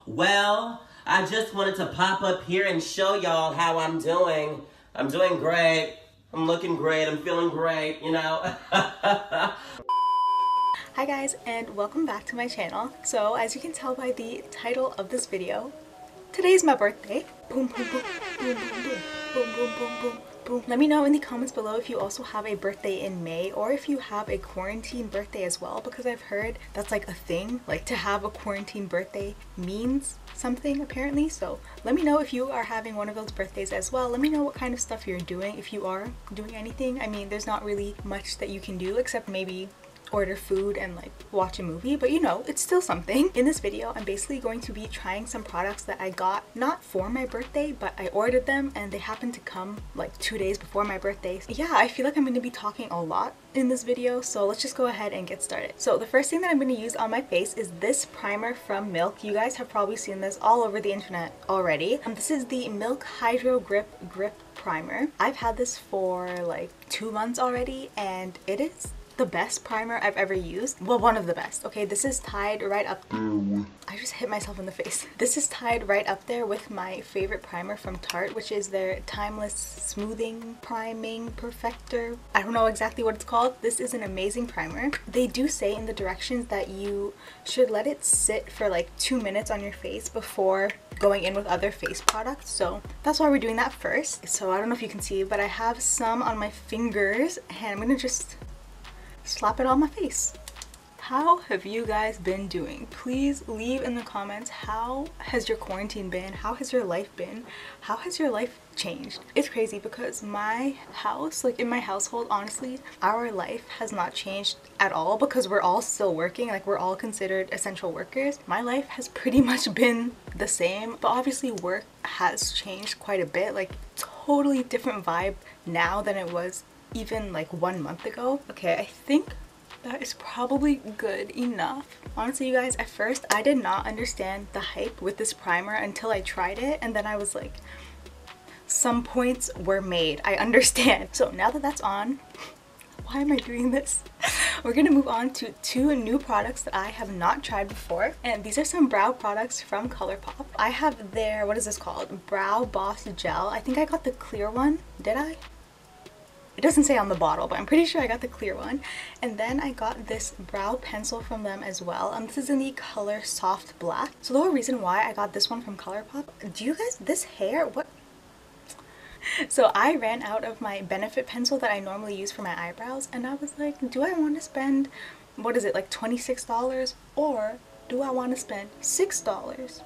Well, I just wanted to pop up here and show y'all how I'm doing. I'm doing great. I'm looking great. I'm feeling great, you know? Hi guys, and welcome back to my channel. So as you can tell by the title of this video, today's my birthday. Boom, boom, boom, boom, boom, boom, boom, boom, boom, boom, boom. Let me know in the comments below if you also have a birthday in May or if you have a quarantine birthday as well, because I've heard that's like a thing, like to have a quarantine birthday means something apparently. So let me know if you are having one of those birthdays as well. Let me know what kind of stuff you're doing, if you are doing anything. I mean, there's not really much that you can do except maybe order food and like watch a movie, but you know, it's still something. In this video, I'm basically going to be trying some products that I got not for my birthday, but I ordered them and they happened to come like 2 days before my birthday. Yeah, I feel like I'm going to be talking a lot in this video, so let's just go ahead and get started. So the first thing that I'm going to use on my face is this primer from Milk. You guys have probably seen this all over the internet already. This is the Milk Hydro Grip Primer. I've had this for like 2 months already and it is the best primer I've ever used. Well, one of the best. Okay, this is tied right up. I just hit myself in the face. This is tied right up there with my favorite primer from Tarte, which is their Timeless Smoothing Priming Perfector. I don't know exactly what it's called. This is an amazing primer. They do say in the directions that you should let it sit for like 2 minutes on your face before going in with other face products, so that's why we're doing that first. So I don't know if you can see, but I have some on my fingers and I'm gonna just slap it on my face. How have you guys been doing? Please leave in the comments, how has your quarantine been? How has your life been? How has your life changed? It's crazy because my house, like in my household, honestly, our life has not changed at all because we're all still working, like we're all considered essential workers. My life has pretty much been the same, but obviously work has changed quite a bit, like totally different vibe now than it was even like 1 month ago. Okay, I think that is probably good enough. Honestly, you guys, at first I did not understand the hype with this primer until I tried it, and then I was like, some points were made. I understand. So now that that's on, why am I doing this? We're gonna move on to 2 new products that I have not tried before, and these are some brow products from Colourpop. I have their, what is this called? Brow Boss Gel. I think I got the clear one. Did I? It doesn't say on the bottle, but I'm pretty sure I got the clear one. And then I got this brow pencil from them as well. This is in the color Soft Black. So the whole reason why I got this one from Colourpop, do you guys, this hair, what? So I ran out of my Benefit pencil that I normally use for my eyebrows, and I was like, do I want to spend, what is it, like $26, or do I want to spend $6?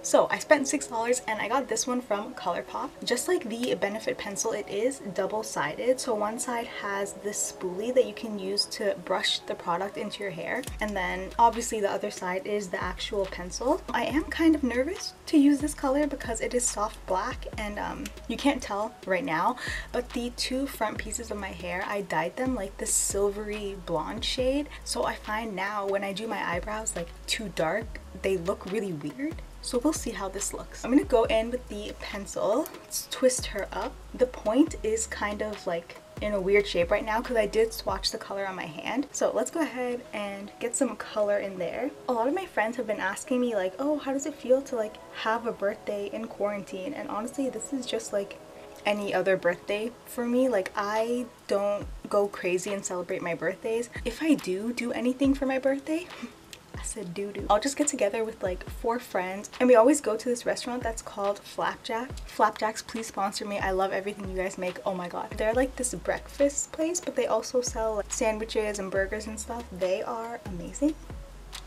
So I spent $6 and I got this one from Colourpop. Just like the Benefit pencil, it is double-sided. So one side has this spoolie that you can use to brush the product into your hair, and then obviously the other side is the actual pencil. I am kind of nervous to use this color because it is soft black, and you can't tell right now, but the 2 front pieces of my hair, I dyed them like this silvery blonde shade. So I find now when I do my eyebrows like too dark, they look really weird. So we'll see how this looks. I'm gonna go in with the pencil. Let's twist her up. The point is kind of like in a weird shape right now because I did swatch the color on my hand. So let's go ahead and get some color in there. A lot of my friends have been asking me like, oh, how does it feel to like have a birthday in quarantine? And honestly, this is just like any other birthday for me. Like, I don't go crazy and celebrate my birthdays. If I do anything for my birthday, I said doo-doo, I'll just get together with like 4 friends and we always go to this restaurant that's called Flapjack. Flapjacks, please sponsor me. I love everything you guys make. Oh my god. They're like this breakfast place, but they also sell like sandwiches and burgers and stuff. They are amazing.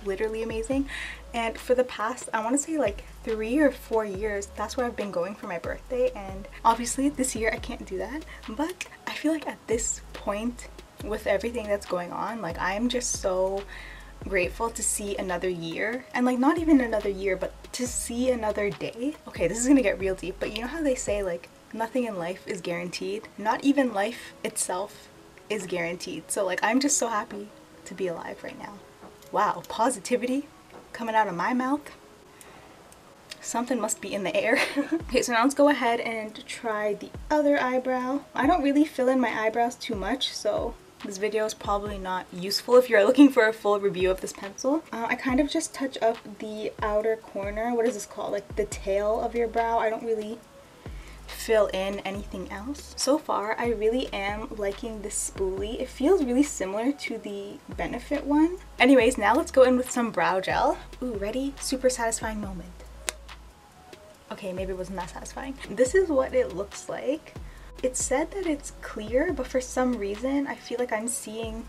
Literally amazing. And for the past, I want to say like 3 or 4 years, that's where I've been going for my birthday. And obviously this year I can't do that, but I feel like at this point with everything that's going on, like I'm just so grateful to see another year, and like not even another year, but to see another day. Okay, this is gonna get real deep, but you know how they say like nothing in life is guaranteed? Not even life itself is guaranteed. So like I'm just so happy to be alive right now. Wow, positivity coming out of my mouth. Something must be in the air. Okay, so now let's go ahead and try the other eyebrow. I don't really fill in my eyebrows too much, so this video is probably not useful if you're looking for a full review of this pencil. I kind of just touch up the outer corner. What is this called? Like the tail of your brow. I don't really fill in anything else. So far, I really am liking this spoolie. It feels really similar to the Benefit one. Anyways, now let's go in with some brow gel. Ooh, ready? Super satisfying moment. Okay, maybe it wasn't that satisfying. This is what it looks like. It said that it's clear, but for some reason, I feel like I'm seeing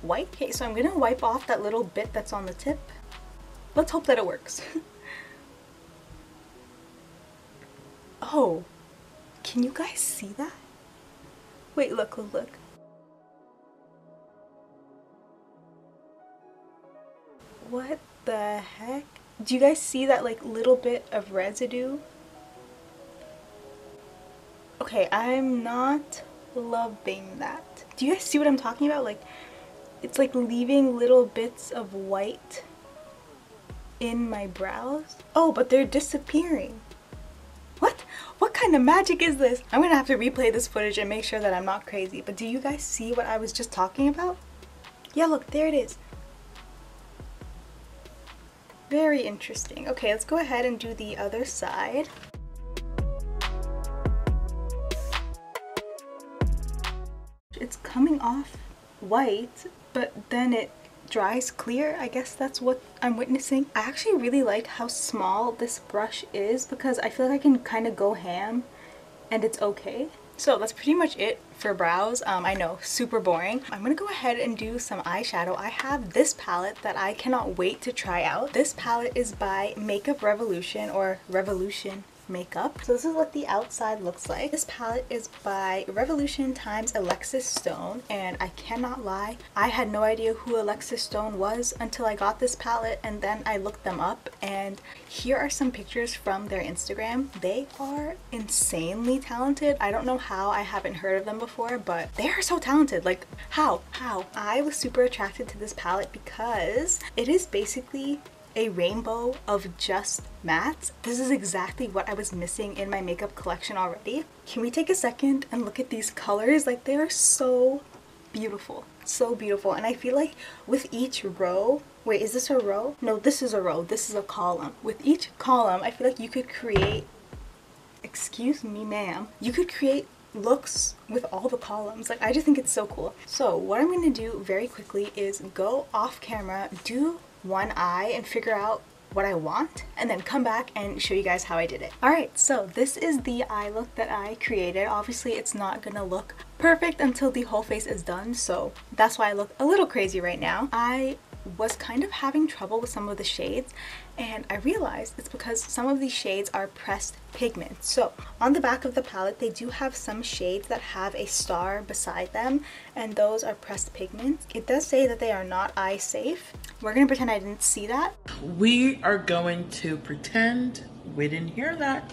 white. Okay, so I'm gonna wipe off that little bit that's on the tip. Let's hope that it works. Oh, can you guys see that? Wait, look, look, look. What the heck? Do you guys see that like little bit of residue? Okay, I'm not loving that. Do you guys see what I'm talking about? Like, it's like leaving little bits of white in my brows. Oh, but they're disappearing. What? What kind of magic is this? I'm gonna have to replay this footage and make sure that I'm not crazy. But do you guys see what I was just talking about? Yeah, look, there it is. Very interesting. Okay, let's go ahead and do the other side. It's coming off white, but then it dries clear. I guess that's what I'm witnessing. I actually really like how small this brush is because I feel like I can kind of go ham and it's okay. So that's pretty much it for brows. I know, super boring. I'm gonna go ahead and do some eyeshadow. I have this palette that I cannot wait to try out. This palette is by Makeup Revolution, or Revolution Makeup. So this is what the outside looks like. This palette is by Revolution times Alexis Stone, and I cannot lie, I had no idea who Alexis Stone was until I got this palette, and then I looked them up, and here are some pictures from their Instagram. They are insanely talented. I don't know how I haven't heard of them before, but they are so talented. Like, how? I was super attracted to this palette because it is basically a rainbow of just mattes. This is exactly what I was missing in my makeup collection already. Can we take a second and look at these colors? Like, they are so beautiful. So beautiful. And I feel like with each row, wait, is this a row? No, this is a row. This is a column. With each column, I feel like you could create, excuse me, ma'am, you could create looks with all the columns. Like, I just think it's so cool. So what I'm going to do very quickly is go off camera, do one eye and figure out what I want, and then come back and show you guys how I did it. Alright, so this is the eye look that I created. Obviously it's not gonna look perfect until the whole face is done, so that's why I look a little crazy right now. I was kind of having trouble with some of the shades, and I realized it's because some of these shades are pressed pigments. So on the back of the palette, they do have some shades that have a star beside them, and those are pressed pigments. It does say that they are not eye safe. We're gonna pretend I didn't see that. We are going to pretend we didn't hear that.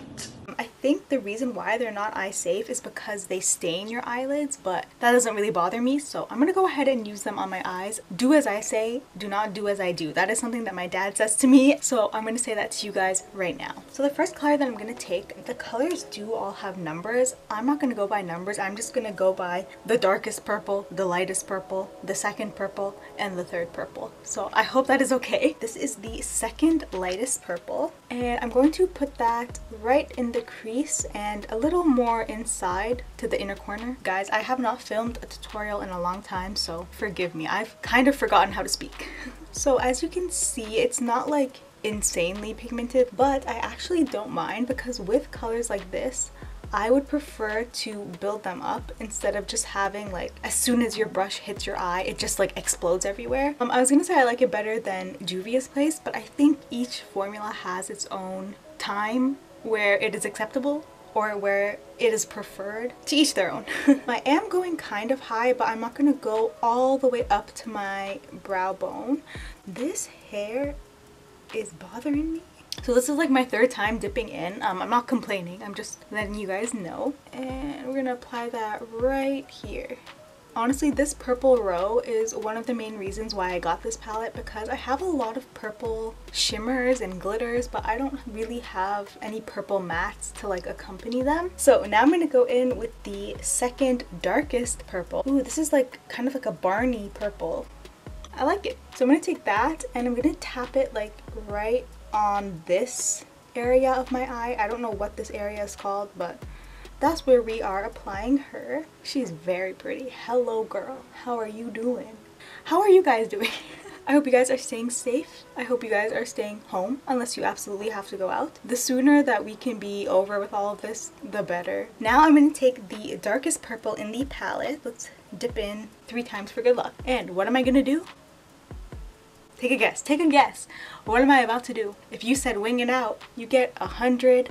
I think the reason why they're not eye safe is because they stain your eyelids, but that doesn't really bother me, so I'm gonna go ahead and use them on my eyes. Do as I say, do not do as I do. That is something that my dad says to me, so I'm gonna say that to you guys right now. So the first color that I'm gonna take, the colors do all have numbers. I'm not gonna go by numbers, I'm just gonna go by the darkest purple, the lightest purple, the second purple, and the third purple. So I hope that is okay. This is the second lightest purple, and I'm going to put that right in the crease and a little more inside to the inner corner. Guys, I have not filmed a tutorial in a long time, so forgive me. I've kind of forgotten how to speak. So as you can see, it's not like insanely pigmented, but I actually don't mind because with colors like this, I would prefer to build them up instead of just having like, as soon as your brush hits your eye, it just like explodes everywhere. I was gonna say I like it better than Juvia's Place, but I think each formula has its own time where it is acceptable or where it is preferred. To each their own. I am going kind of high, but I'm not gonna go all the way up to my brow bone. This hair is bothering me. So this is like my third time dipping in. I'm not complaining, I'm just letting you guys know. And we're gonna apply that right here Honestly, this purple row is one of the main reasons why I got this palette, because I have a lot of purple shimmers and glitters, but I don't really have any purple mattes to like accompany them. So now I'm going to go in with the second darkest purple. Ooh, this is like kind of like a Barney purple. I like it. So I'm going to take that and I'm going to tap it like right on this area of my eye. I don't know what this area is called, but that's where we are applying her. She's very pretty. Hello girl, how are you doing? How are you guys doing? I hope you guys are staying safe. I hope you guys are staying home unless you absolutely have to go out. The sooner that we can be over with all of this, the better. Now I'm going to take the darkest purple in the palette. Let's dip in 3 times for good luck. And what am I going to do? Take a guess. Take a guess. What am I about to do? If you said wing it out, you get $100.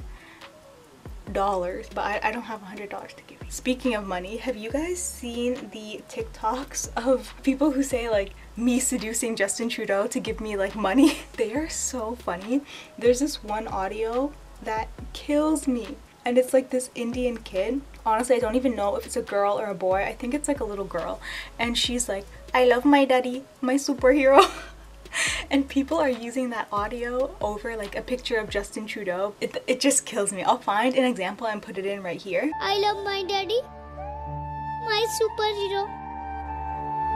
But I don't have $100 to give you. Speaking of money, have you guys seen the TikToks of people who say like me seducing Justin Trudeau to give me like money? They are so funny. There's this one audio that kills me, and it's like this Indian kid. Honestly, I don't even know if it's a girl or a boy. I think it's like a little girl, and she's like, I love my daddy, my superhero. And people are using that audio over like a picture of Justin Trudeau. It just kills me. I'll find an example and put it in right here. I love my daddy, my superhero.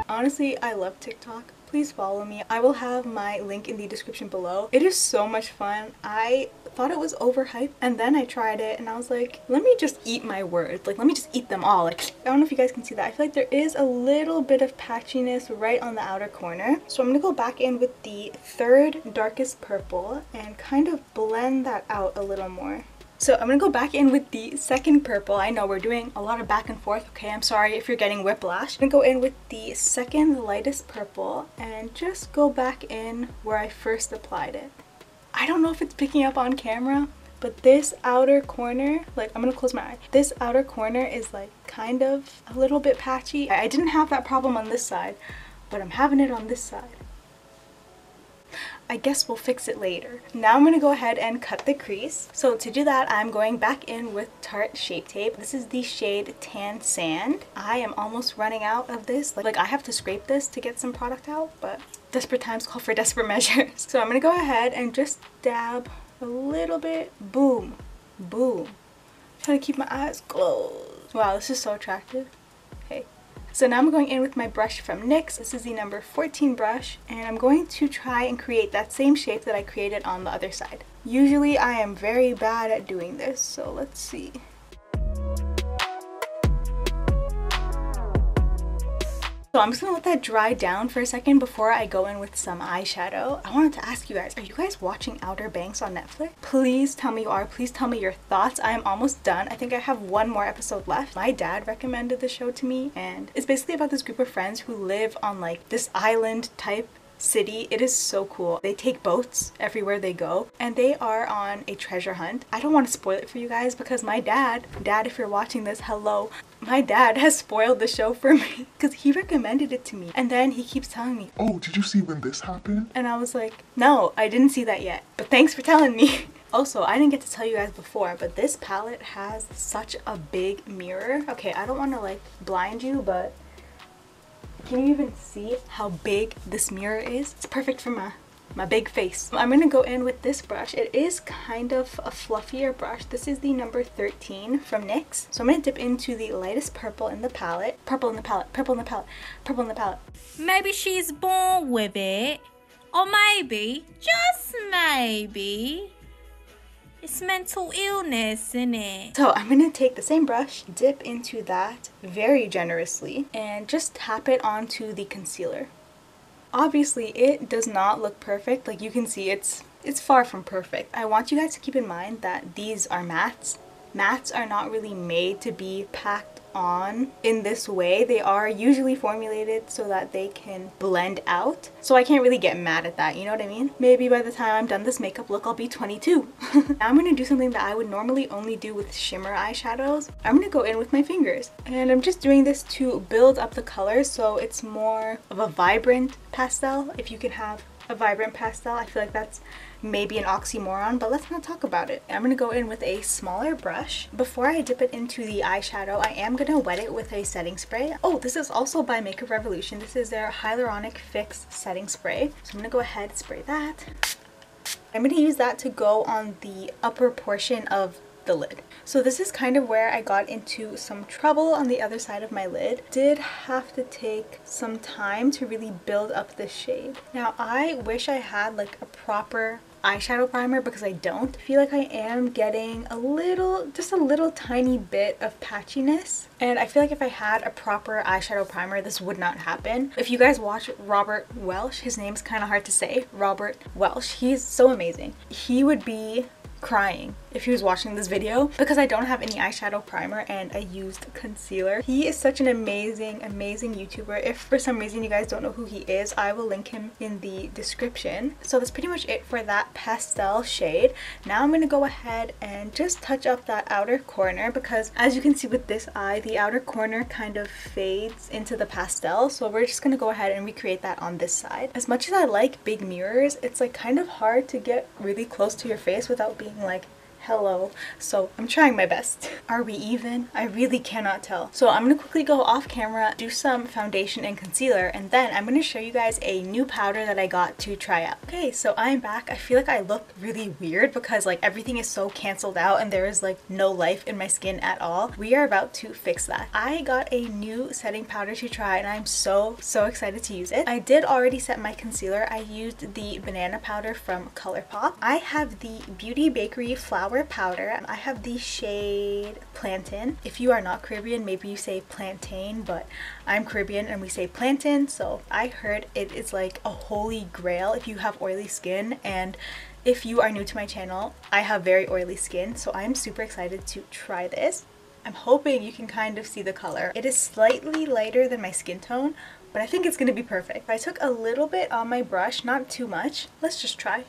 Honestly, I love TikTok. Please follow me. I will have my link in the description below. It is so much fun. I thought it was overhyped, and then I tried it and I was like, let me just eat my words. Like, let me just eat them all. Like, I don't know if you guys can see that. I feel like there is a little bit of patchiness right on the outer corner. So I'm gonna go back in with the third darkest purple and kind of blend that out a little more. So I'm gonna go back in with the second purple. I know we're doing a lot of back and forth, okay? I'm sorry if you're getting whiplash. I'm gonna go in with the second lightest purple and just go back in where I first applied it. I don't know if it's picking up on camera, but this outer corner, like, I'm gonna close my eye. This outer corner is like kind of a little bit patchy. I didn't have that problem on this side, but I'm having it on this side. I guess we'll fix it later. Now I'm going to go ahead and cut the crease. So to do that, I'm going back in with Tarte Shape Tape. This is the shade Tan Sand. I am almost running out of this. Like I have to scrape this to get some product out, but desperate times call for desperate measures. So I'm going to go ahead and just dab a little bit. Boom. Boom. Trying to keep my eyes closed. Wow, this is so attractive. Okay. So now I'm going in with my brush from NYX. This is the number 14 brush, and I'm going to try and create that same shape that I created on the other side. Usually I am very bad at doing this, so let's see. So I'm just gonna let that dry down for a second before I go in with some eyeshadow. I wanted to ask you guys, are you guys watching Outer Banks on Netflix? Please tell me you are. Please tell me your thoughts. I am almost done. I think I have one more episode left. My dad recommended the show to me, and it's basically about this group of friends who live on like this island type city. It is so cool. They take boats everywhere they go, and they are on a treasure hunt. I don't want to spoil it for you guys because my dad, if you're watching this, hello. My dad has spoiled the show for me because he recommended it to me, and then he keeps telling me, oh, did you see when this happened? And I was like, no, I didn't see that yet, but thanks for telling me. Also, I didn't get to tell you guys before, but this palette has such a big mirror. Okay, I don't want to like blind you, but can you even see how big this mirror is? It's perfect for my big face. I'm gonna go in with this brush. It is kind of a fluffier brush. This is the number 13 from NYX. So I'm gonna dip into the lightest purple in the palette. Purple in the palette, purple in the palette, purple in the palette. Maybe she's born with it. Or maybe, just maybe, it's mental illness, innit? So I'm gonna take the same brush, dip into that very generously, and just tap it onto the concealer. Obviously, it does not look perfect. Like you can see, it's far from perfect. I want you guys to keep in mind that these are mattes. Mattes are not really made to be packed on in this way. They are usually formulated so that they can blend out. So I can't really get mad at that, you know what I mean? Maybe by the time I'm done this makeup look, I'll be 22. Now I'm going to do something that I would normally only do with shimmer eyeshadows. I'm going to go in with my fingers. And I'm just doing this to build up the color so it's more of a vibrant pastel, if you can have a vibrant pastel. I feel like that's maybe an oxymoron, but let's not talk about it. I'm going to go in with a smaller brush. Before I dip it into the eyeshadow, I am going to wet it with a setting spray. Oh, this is also by Makeup Revolution. This is their Hyaluronic Fix setting spray. So I'm going to go ahead and spray that. I'm going to use that to go on the upper portion of the lid. So this is kind of where I got into some trouble on the other side of my lid. Did have to take some time to really build up this shade. Now I wish I had like a proper eyeshadow primer because I don't. I feel like I am getting a little, just a little tiny bit of patchiness, and I feel like if I had a proper eyeshadow primer this would not happen. If you guys watch Robert Welsh, his name's kind of hard to say, Robert Welsh, he's so amazing. He would be crying if he was watching this video because I don't have any eyeshadow primer and I used concealer. He is such an amazing YouTuber. If for some reason you guys don't know who he is, I will link him in the description. So that's pretty much it for that pastel shade. Now I'm going to go ahead and just touch up that outer corner because as you can see with this eye, the outer corner kind of fades into the pastel. So we're just going to go ahead and recreate that on this side. As much as I like big mirrors, it's like kind of hard to get really close to your face without being like, hello. So I'm trying my best. Are we even? I really cannot tell. So I'm gonna quickly go off camera, do some foundation and concealer, and then I'm gonna show you guys a new powder that I got to try out. Okay, so I'm back. I feel like I look really weird because like everything is so canceled out and there is like no life in my skin at all. We are about to fix that. I got a new setting powder to try and I'm so excited to use it. I did already set my concealer. I used the banana powder from Colourpop. I have the Beauty Bakerie Flower powder. I have the shade Plantain. If you are not Caribbean, maybe you say Plantain, but I'm Caribbean and we say Plantain, so I heard it is like a holy grail if you have oily skin. And if you are new to my channel, I have very oily skin, so I'm super excited to try this. I'm hoping you can kind of see the color. It is slightly lighter than my skin tone, but I think it's going to be perfect. I took a little bit on my brush, not too much. Let's just try.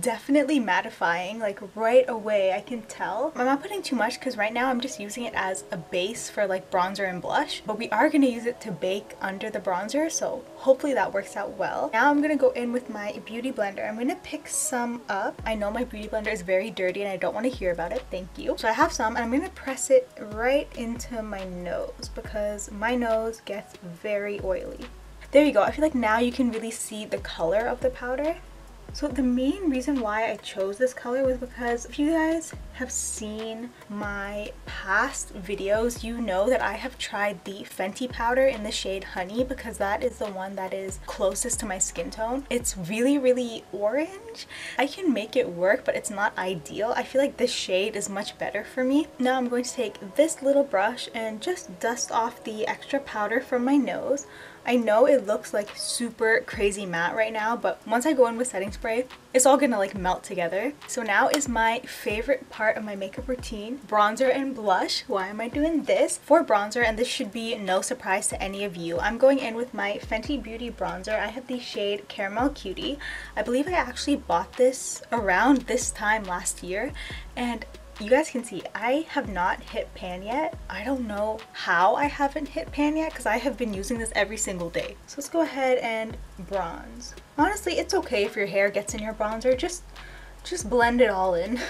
Definitely mattifying, like right away I can tell. I'm not putting too much because right now I'm just using it as a base for like bronzer and blush, but we are going to use it to bake under the bronzer, so hopefully that works out well. Now I'm going to go in with my beauty blender. I'm going to pick some up. I know my beauty blender is very dirty and I don't want to hear about it, thank you. So I have some and I'm going to press it right into my nose because my nose gets very oily. There you go. I feel like now you can really see the color of the powder. So the main reason why I chose this color was because if you guys have seen my past videos, you know that I have tried the Fenty powder in the shade Honey because that is the one that is closest to my skin tone. It's really orange. I can make it work, but it's not ideal. I feel like this shade is much better for me. Now I'm going to take this little brush and just dust off the extra powder from my nose. I know it looks like super crazy matte right now, but once I go in with setting spray, it's all gonna like melt together. So now is my favorite part of my makeup routine, bronzer and blush. Why am I doing this? For bronzer, and this should be no surprise to any of you, I'm going in with my Fenty Beauty bronzer. I have the shade Caramel Cutie. I believe I actually bought this around this time last year, and you guys can see I have not hit pan yet. I don't know how I haven't hit pan yet because I have been using this every single day. So let's go ahead and bronze. Honestly, it's okay if your hair gets in your bronzer. Just blend it all in.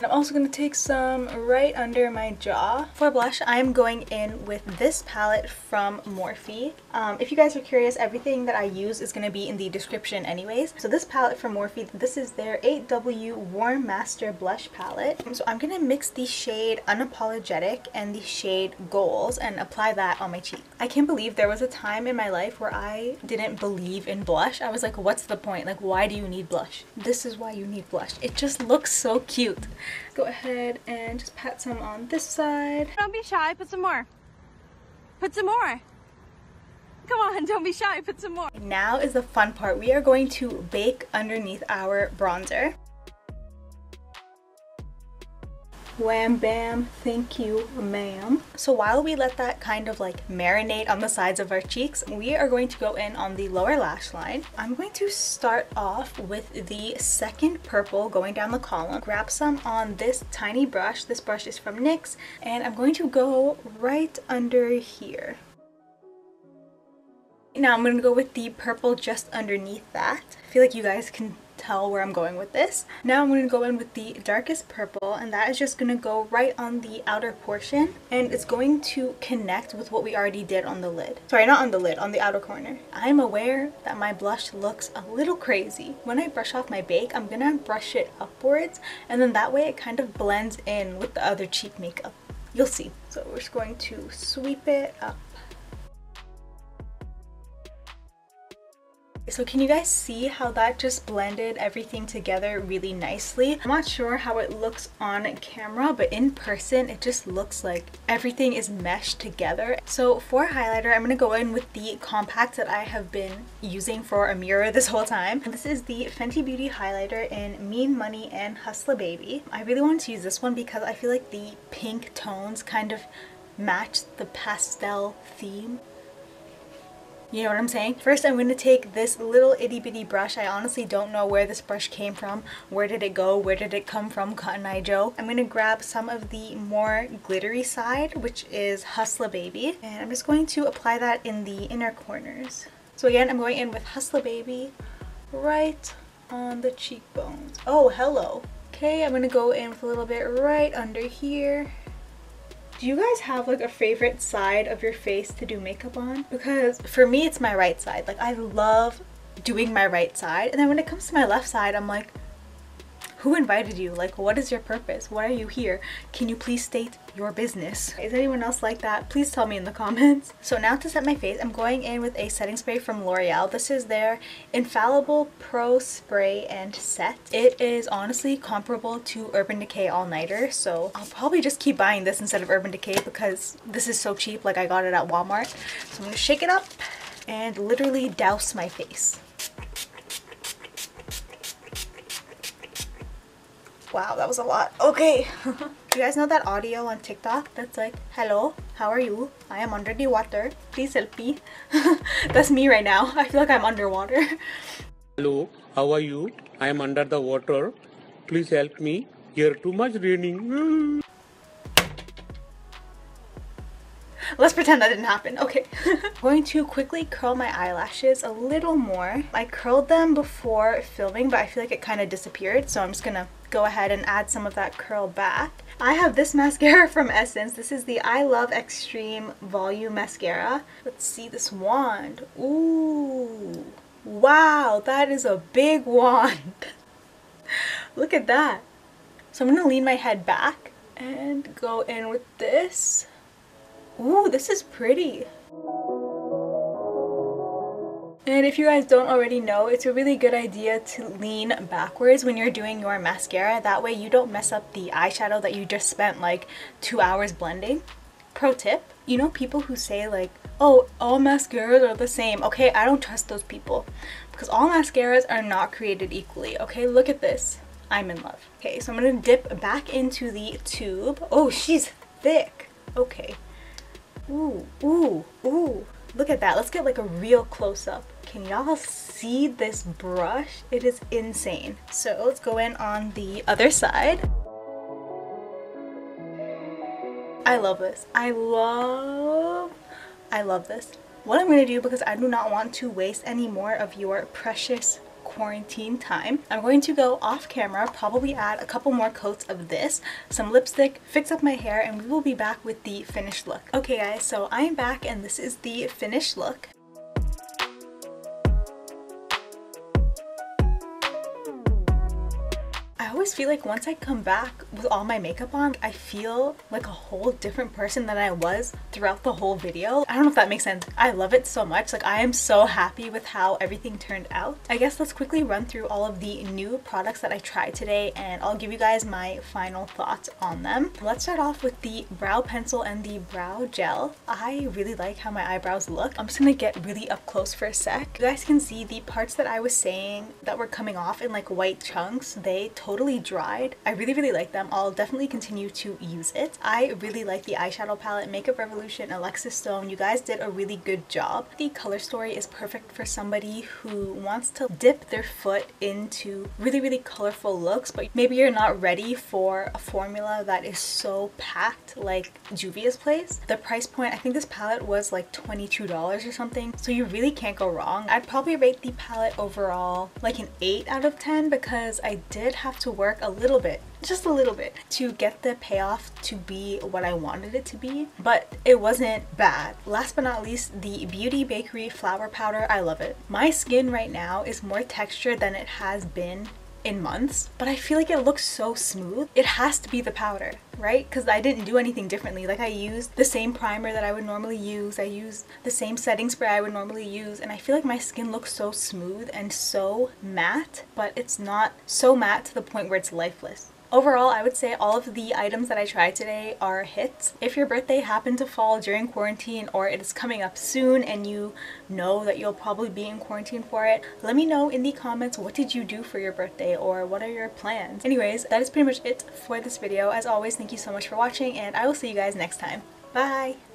I'm also going to take some right under my jaw. For blush, I'm going in with this palette from Morphe. If you guys are curious, everything that I use is going to be in the description anyways. So this palette from Morphe, this is their 8W Warm Master Blush palette. So I'm going to mix the shade Unapologetic and the shade Goals and apply that on my cheek. I can't believe there was a time in my life where I didn't believe in blush. I was like, what's the point? Like, why do you need blush? This is why you need blush. It just looks so cute. Go ahead and just pat some on this side. Don't be shy, put some more. Put some more. Come on, don't be shy, put some more. Now is the fun part. We are going to bake underneath our bronzer. Wham bam, thank you ma'am. So while we let that kind of like marinate on the sides of our cheeks, we are going to go in on the lower lash line. I'm going to start off with the second purple going down the column. Grab some on this tiny brush. This brush is from NYX, and I'm going to go right under here. Now I'm gonna go with the purple just underneath that. I feel like you guys can tell where I'm going with this. Now I'm going to go in with the darkest purple, and that is just going to go right on the outer portion, and it's going to connect with what we already did on the lid. Sorry, not on the lid, on the outer corner. I'm aware that my blush looks a little crazy. When I brush off my bake, I'm going to brush it upwards, and then that way it kind of blends in with the other cheek makeup. You'll see. So we're just going to sweep it up. So can you guys see how that just blended everything together really nicely? I'm not sure how it looks on camera, but in person it just looks like everything is meshed together. So for highlighter, I'm going to go in with the compact that I have been using for a mirror this whole time. This is the Fenty Beauty Highlighter in Mean Money and Hustla Baby. I really wanted to use this one because I feel like the pink tones kind of match the pastel theme. You know what I'm saying? First, I'm going to take this little itty bitty brush. I honestly don't know where this brush came from. Where did it go? Where did it come from? Cotton Eye Joe. I'm going to grab some of the more glittery side, which is Hustla Baby. And I'm just going to apply that in the inner corners. So again, I'm going in with Hustla Baby right on the cheekbones. Oh, hello. Okay, I'm going to go in with a little bit right under here. Do you guys have like a favorite side of your face to do makeup on? Because for me, it's my right side. Like, I love doing my right side. And then when it comes to my left side, I'm like, who invited you? Like, what is your purpose? Why are you here? Can you please state your business? Is anyone else like that? Please tell me in the comments. So now to set my face, I'm going in with a setting spray from L'Oreal. This is their Infallible Pro Spray and Set. It is honestly comparable to Urban Decay All Nighter, so I'll probably just keep buying this instead of Urban Decay because this is so cheap. Like, I got it at Walmart. So I'm gonna shake it up and literally douse my face. Wow, that was a lot. Okay. You guys know that audio on TikTok that's like, hello, how are you? I am under the water. Please help me. That's me right now. I feel like I'm underwater. Hello, how are you? I am under the water. Please help me. Here too much raining. Let's pretend that didn't happen. Okay. I'm going to quickly curl my eyelashes a little more. I curled them before filming, but I feel like it kind of disappeared, so I'm just gonna go ahead and add some of that curl back. I have this mascara from Essence. This is the I Love Extreme Volume Mascara. Let's see this wand. Ooh. Wow, that is a big wand. Look at that. So I'm gonna lean my head back and go in with this. Ooh, this is pretty. And if you guys don't already know, it's a really good idea to lean backwards when you're doing your mascara. That way you don't mess up the eyeshadow that you just spent like 2 hours blending. Pro tip, you know people who say like, oh, all mascaras are the same. Okay, I don't trust those people because all mascaras are not created equally. Okay, look at this. I'm in love. Okay, so I'm gonna dip back into the tube. Oh, she's thick. Okay. Ooh, ooh, ooh. Look at that. Let's get like a real close-up. Can y'all see this brush? It is insane. So let's go in on the other side. I love this. I love this. What I'm going to do, because I do not want to waste any more of your precious quarantine time, I'm going to go off camera, probably add a couple more coats of this, some lipstick, fix up my hair, and we will be back with the finished look. Okay guys, so I am back and this is the finished look. I always feel like once I come back with all my makeup on, I feel like a whole different person than I was throughout the whole video. I don't know if that makes sense. I love it so much. Like, I am so happy with how everything turned out. I guess let's quickly run through all of the new products that I tried today and I'll give you guys my final thoughts on them. Let's start off with the brow pencil and the brow gel. I really like how my eyebrows look. I'm just gonna get really up close for a sec. You guys can see the parts that I was saying that were coming off in like white chunks. They totally totally dried. I really like them. I'll definitely continue to use it. I really like the eyeshadow palette. Makeup Revolution, Alexis Stone, you guys did a really good job. The color story is perfect for somebody who wants to dip their foot into really colorful looks, but maybe you're not ready for a formula that is so packed like Juvia's Place. The price point, I think this palette was like $22 or something, so you really can't go wrong. I'd probably rate the palette overall like an 8 out of 10 because I did have to work a little bit, just a little bit, to get the payoff to be what I wanted it to be, but it wasn't bad. Last but not least, the Beauty Bakerie flower powder. I love it. My skin right now is more textured than it has been in months, but I feel like it looks so smooth. It has to be the powder, right? Because I didn't do anything differently. Like, I used the same primer that I would normally use, I used the same setting spray I would normally use, and I feel like my skin looks so smooth and so matte, but it's not so matte to the point where it's lifeless. Overall, I would say all of the items that I tried today are hits. If your birthday happened to fall during quarantine or it is coming up soon and you know that you'll probably be in quarantine for it, let me know in the comments what did you do for your birthday or what are your plans. Anyways, that is pretty much it for this video. As always, thank you so much for watching and I will see you guys next time. Bye!